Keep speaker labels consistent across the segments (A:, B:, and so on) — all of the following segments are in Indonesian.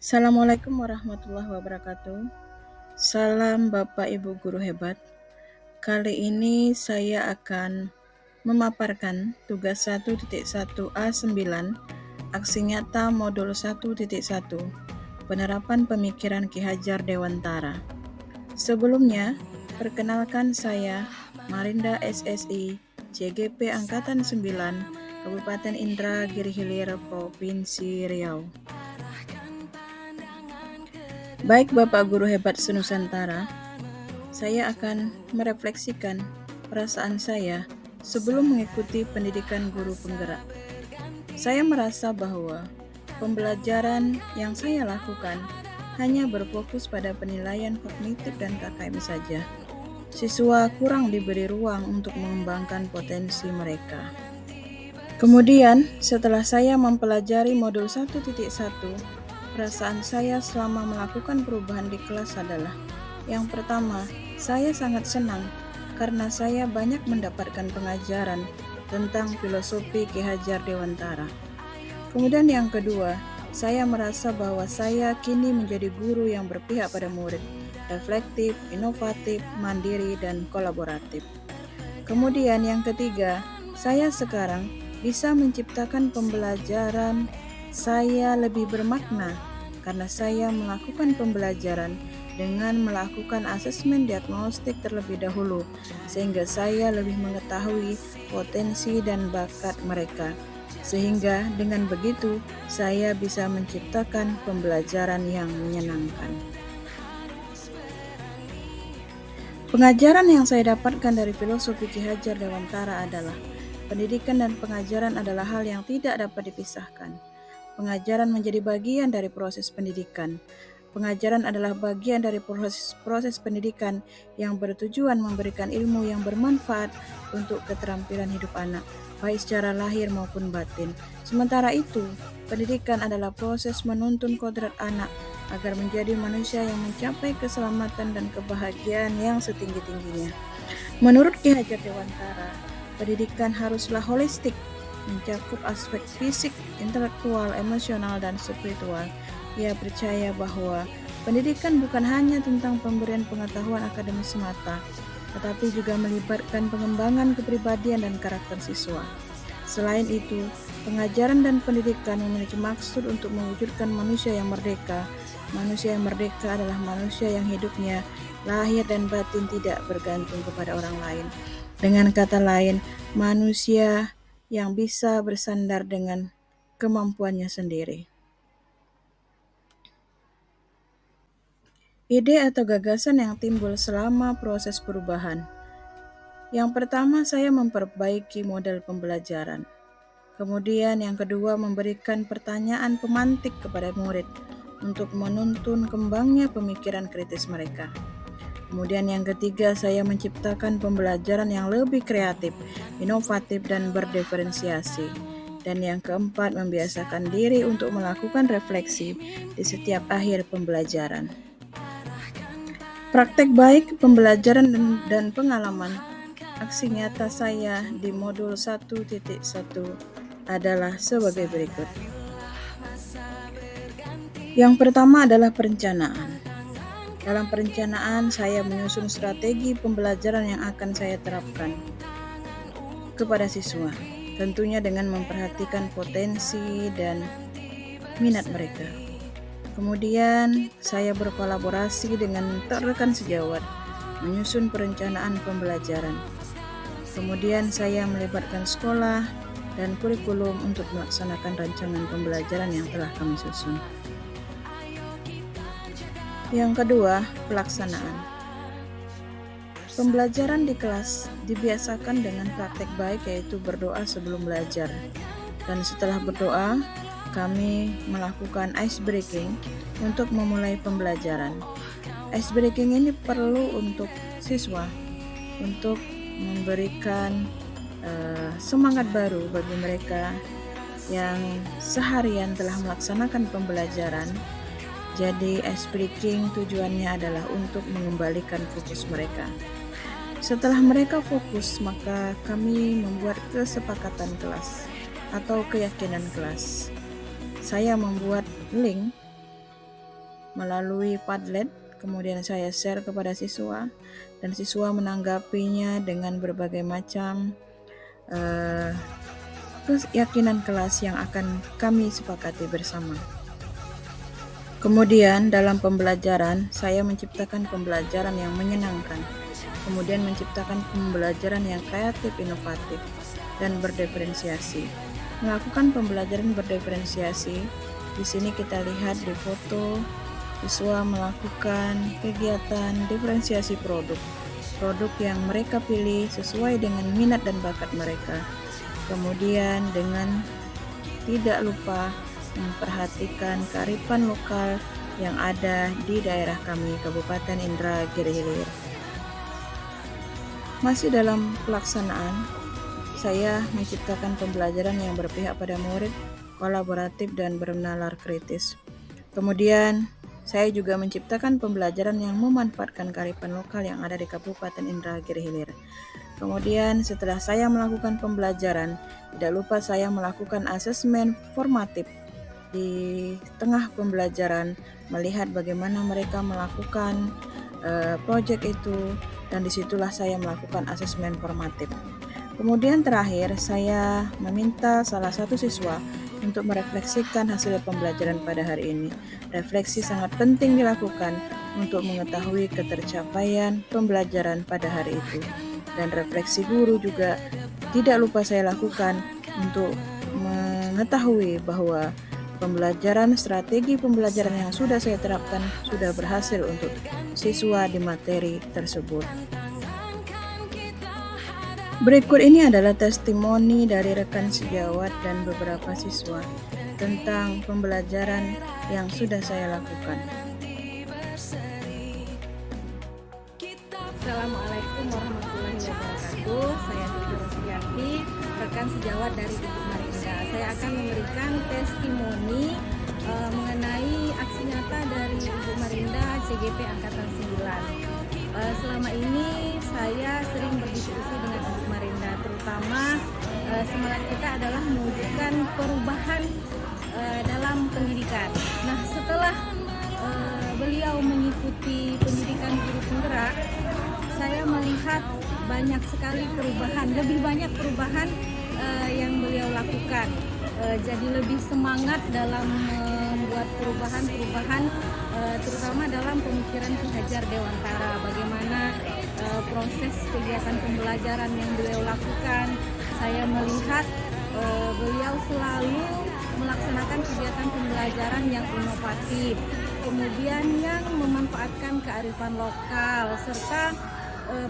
A: Assalamualaikum warahmatullahi wabarakatuh. Salam Bapak Ibu Guru hebat. Kali ini saya akan memaparkan tugas 1.1A9 Aksi Nyata Modul 1.1 Penerapan Pemikiran Ki Hajar Dewantara. Sebelumnya, perkenalkan saya Marinda SSI, CGP Angkatan 9, Kabupaten Indragiri Hilir, Provinsi Riau. Baik Bapak Guru hebat senusantara, saya akan merefleksikan perasaan saya sebelum mengikuti pendidikan guru penggerak. Saya merasa bahwa pembelajaran yang saya lakukan hanya berfokus pada penilaian kognitif dan KKM saja. Siswa kurang diberi ruang untuk mengembangkan potensi mereka. Kemudian, setelah saya mempelajari modul 1.1, perasaan saya selama melakukan perubahan di kelas adalah: yang pertama, saya sangat senang karena saya banyak mendapatkan pengajaran tentang filosofi Ki Hajar Dewantara. Kemudian yang kedua, saya merasa bahwa saya kini menjadi guru yang berpihak pada murid, reflektif, inovatif, mandiri, dan kolaboratif. Kemudian yang ketiga, saya sekarang bisa menciptakan pembelajaran saya lebih bermakna karena saya melakukan pembelajaran dengan melakukan asesmen diagnostik terlebih dahulu, sehingga saya lebih mengetahui potensi dan bakat mereka. Sehingga dengan begitu, saya bisa menciptakan pembelajaran yang menyenangkan. Pengajaran yang saya dapatkan dari filosofi Ki Hajar Dewantara adalah pendidikan dan pengajaran adalah hal yang tidak dapat dipisahkan. Pengajaran menjadi bagian dari proses pendidikan. Pengajaran adalah bagian dari proses pendidikan yang bertujuan memberikan ilmu yang bermanfaat untuk keterampilan hidup anak, baik secara lahir maupun batin. Sementara itu, pendidikan adalah proses menuntun kodrat anak agar menjadi manusia yang mencapai keselamatan dan kebahagiaan yang setinggi-tingginya. Menurut Ki Hajar Dewantara, pendidikan haruslah holistik, mencakup aspek fisik, intelektual, emosional, dan spiritual. Ia percaya bahwa pendidikan bukan hanya tentang pemberian pengetahuan akademis semata, tetapi juga melibatkan pengembangan kepribadian dan karakter siswa. Selain itu, pengajaran dan pendidikan memiliki maksud untuk mewujudkan manusia yang merdeka. Manusia yang merdeka adalah manusia yang hidupnya, lahir dan batin tidak bergantung kepada orang lain. Dengan kata lain, manusia yang bisa bersandar dengan kemampuannya sendiri. Ide atau gagasan yang timbul selama proses perubahan. Yang pertama, saya memperbaiki model pembelajaran. Kemudian yang kedua, memberikan pertanyaan pemantik kepada murid untuk menuntun kembangnya pemikiran kritis mereka. Kemudian yang ketiga, saya menciptakan pembelajaran yang lebih kreatif, inovatif, dan berdiferensiasi. Dan yang keempat, membiasakan diri untuk melakukan refleksi di setiap akhir pembelajaran. Praktek baik pembelajaran dan pengalaman aksi nyata saya di modul 1.1 adalah sebagai berikut. Yang pertama adalah perencanaan. Dalam perencanaan, saya menyusun strategi pembelajaran yang akan saya terapkan kepada siswa, tentunya dengan memperhatikan potensi dan minat mereka. Kemudian, saya berkolaborasi dengan rekan sejawat, menyusun perencanaan pembelajaran. Kemudian, saya melibatkan sekolah dan kurikulum untuk melaksanakan rancangan pembelajaran yang telah kami susun. Yang kedua, pelaksanaan. Pembelajaran di kelas dibiasakan dengan praktek baik, yaitu berdoa sebelum belajar. Dan setelah berdoa, kami melakukan ice breaking untuk memulai pembelajaran. Ice breaking ini perlu untuk siswa untuk memberikan semangat baru bagi mereka yang seharian telah melaksanakan pembelajaran. Jadi ice breaking tujuannya adalah untuk mengembalikan fokus mereka. Setelah mereka fokus, maka kami membuat kesepakatan kelas atau keyakinan kelas. Saya membuat link melalui Padlet, kemudian saya share kepada siswa, dan siswa menanggapinya dengan berbagai macam keyakinan kelas yang akan kami sepakati bersama. Kemudian dalam pembelajaran, saya menciptakan pembelajaran yang menyenangkan, kemudian menciptakan pembelajaran yang kreatif, inovatif, dan berdiferensiasi. Melakukan pembelajaran berdiferensiasi, di sini kita lihat di foto, siswa melakukan kegiatan diferensiasi produk yang mereka pilih sesuai dengan minat dan bakat mereka. Kemudian dengan tidak lupa memperhatikan kearifan lokal yang ada di daerah kami, Kabupaten Indragiri Hilir. Masih dalam pelaksanaan, saya menciptakan pembelajaran yang berpihak pada murid, kolaboratif, dan bernalar kritis. Kemudian, saya juga menciptakan pembelajaran yang memanfaatkan kearifan lokal yang ada di Kabupaten Indragiri Hilir. Kemudian setelah saya melakukan pembelajaran, tidak lupa saya melakukan asesmen formatif di tengah pembelajaran, melihat bagaimana mereka melakukan proyek itu, dan disitulah saya melakukan asesmen formatif. Kemudian terakhir, saya meminta salah satu siswa untuk merefleksikan hasil pembelajaran pada hari ini. Refleksi sangat penting dilakukan untuk mengetahui ketercapaian pembelajaran pada hari itu. Dan refleksi guru juga tidak lupa saya lakukan untuk mengetahui bahwa strategi pembelajaran yang sudah saya terapkan sudah berhasil untuk siswa di materi tersebut. Berikut ini adalah testimoni dari rekan sejawat dan beberapa siswa tentang pembelajaran yang sudah saya lakukan.
B: Assalamualaikum warahmatullahi wabarakatuh. Saya Tujuh Rosdianti, rekan sejawat dari Ibu Marinda. Saya akan memberikan testimoni mengenai aksi nyata dari Ibu Marinda CGP Angkatan 9. Selama ini saya sering berdiskusi dengan Ibu Marinda, terutama semangat kita adalah mewujudkan perubahan dalam pendidikan. Nah, setelah beliau mengikuti pendidikan guru penggerak, saya melihat banyak sekali perubahan, lebih banyak perubahan yang beliau lakukan. Jadi lebih semangat dalam membuat perubahan, terutama dalam pemikiran Ki Hajar Dewantara. Bagaimana proses kegiatan pembelajaran yang beliau lakukan, saya melihat beliau selalu melaksanakan kegiatan pembelajaran yang inovatif, kemudian yang memanfaatkan kearifan lokal, serta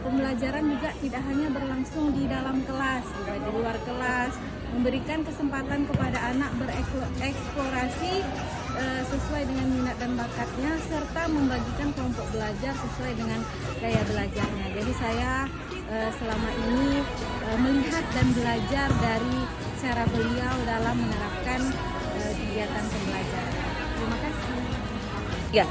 B: pembelajaran juga tidak hanya berlangsung di dalam kelas, juga di luar kelas, memberikan kesempatan kepada anak bereksplorasi sesuai dengan minat dan bakatnya, serta membagikan kelompok belajar sesuai dengan gaya belajarnya. Jadi saya selama ini melihat dan belajar dari cara beliau dalam menerapkan kegiatan pembelajaran. Terima kasih.
C: Ya.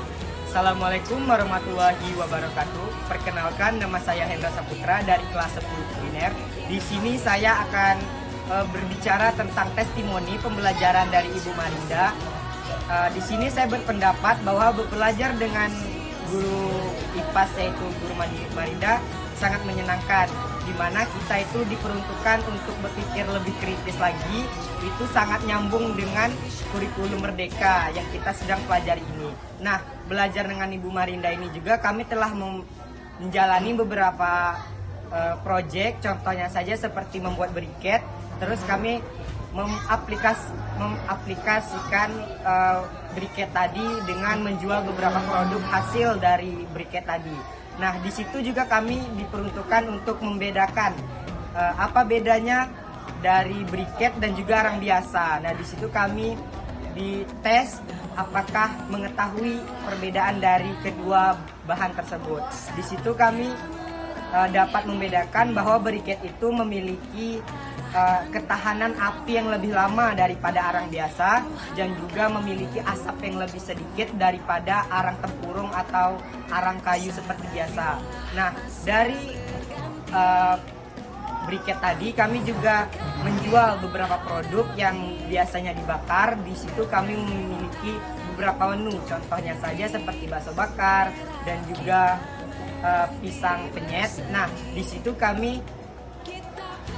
C: Assalamualaikum warahmatullahi wabarakatuh. Perkenalkan, nama saya Hendra Saputra dari kelas 10 kuliner. Di sini saya akan berbicara tentang testimoni pembelajaran dari Ibu Marinda. Di sini saya berpendapat bahwa belajar dengan guru IPAS yaitu Guru Marinda sangat menyenangkan, di mana kita itu diperuntukkan untuk berpikir lebih kritis lagi. Itu sangat nyambung dengan kurikulum Merdeka yang kita sedang pelajari ini. Nah, belajar dengan Ibu Marinda ini juga kami telah menjalani beberapa proyek, contohnya saja seperti membuat briket. Terus kami mengaplikasikan briket tadi dengan menjual beberapa produk hasil dari briket tadi. Nah, di situ juga kami diperuntukkan untuk membedakan apa bedanya dari briket dan juga arang biasa. Nah, di situ kami dites apakah mengetahui perbedaan dari kedua bahan tersebut. Di situ kami dapat membedakan bahwa briket itu memiliki ketahanan api yang lebih lama daripada arang biasa, dan juga memiliki asap yang lebih sedikit daripada arang tempurung atau arang kayu seperti biasa. Nah, dari briket tadi kami juga menjual beberapa produk yang biasanya dibakar. Di situ kami memiliki beberapa menu, contohnya saja seperti bakso bakar dan juga pisang penyet. Nah, di situ kami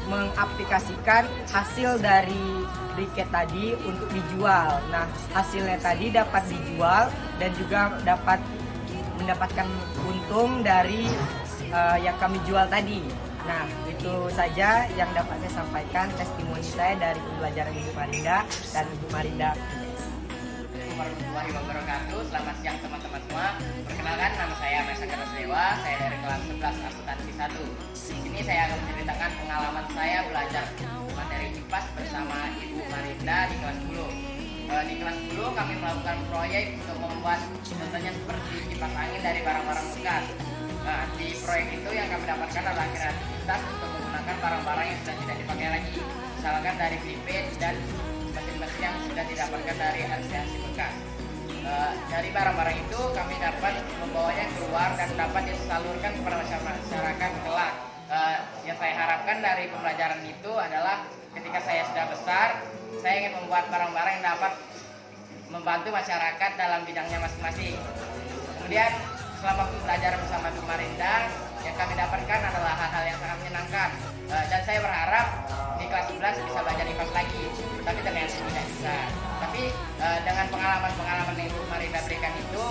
C: mengaplikasikan hasil dari briket tadi untuk dijual. Nah, hasilnya tadi dapat dijual dan juga dapat mendapatkan untung dari yang kami jual tadi. Nah, itu saja yang dapat saya sampaikan testimoni saya dari pembelajaran Ibu Marinda dan Ibu Marinda.
D: Assalamualaikum warahmatullahi wabarakatuh. Selamat siang teman-teman semua. Perkenalkan, nama saya Mesa Karasdewa. Saya dari kelas 11 akuntansi 1. Di sini saya akan menceritakan pengalaman saya belajar materi IPAS bersama Ibu Marinda di kelas 10. Di kelas 10 kami melakukan proyek untuk membuat contohnya seperti kipas angin dari barang-barang bekas. Nah, di proyek itu yang kami dapatkan adalah kreativitas untuk menggunakan barang-barang yang sudah tidak dipakai lagi, misalkan dari Philippines dan mesin-mesin yang sudah didapatkan dari hasil bekas. Dari barang-barang itu kami dapat membawanya keluar dan dapat disalurkan kepada masyarakat kelak. Yang saya harapkan dari pembelajaran itu adalah ketika saya sudah besar, saya ingin membuat barang-barang yang dapat membantu masyarakat dalam bidangnya masing-masing. Kemudian selama pembelajaran bersama Bu Marinda, yang kami dapatkan adalah hal-hal yang sangat menyenangkan. Dan saya berharap di kelas 11 bisa belajar IPAS lagi, tapi ternyata tidak bisa. Tapi dengan pengalaman-pengalaman yang Bu Marinda berikan itu,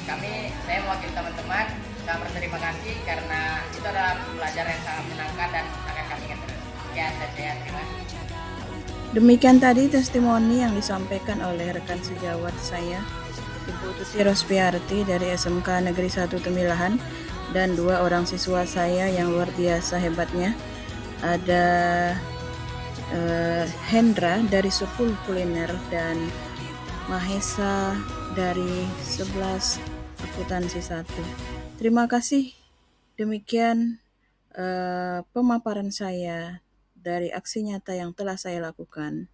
D: saya mewakili teman-teman dan berterima kasih karena itu adalah pembelajaran yang sangat menyenangkan dan akan kami ingat terus. Ya, saya terima kasih.
A: Demikian tadi testimoni yang disampaikan oleh rekan sejawat saya, Ibu Tuti Rospiarti dari SMK Negeri 1 Temilahan, dan 2 orang siswa saya yang luar biasa hebatnya. Ada Hendra dari 10 Kuliner dan Mahesa dari 11 Akuntansi 1. Terima kasih. Demikian pemaparan saya dari aksi nyata yang telah saya lakukan.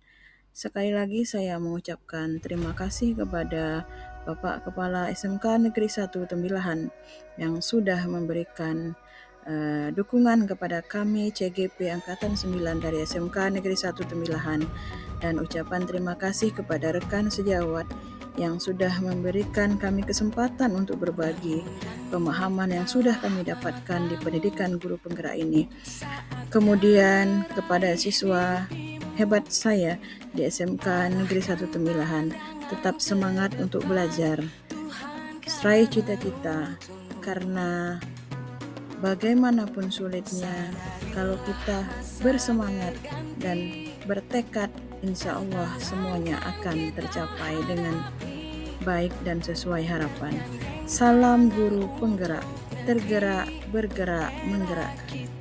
A: Sekali lagi saya mengucapkan terima kasih kepada Bapak Kepala SMK Negeri 1 Temilahan yang sudah memberikan dukungan kepada kami CGP Angkatan 9 dari SMK Negeri 1 Temilahan, dan ucapan terima kasih kepada rekan sejawat yang sudah memberikan kami kesempatan untuk berbagi pemahaman yang sudah kami dapatkan di pendidikan guru penggerak ini. Kemudian kepada siswa hebat saya di SMK Negeri 1 Temilahan, tetap semangat untuk belajar, raih cita-cita, karena bagaimanapun sulitnya, kalau kita bersemangat dan bertekad, insya Allah semuanya akan tercapai dengan baik dan sesuai harapan. Salam guru penggerak, tergerak, bergerak, menggerakkan.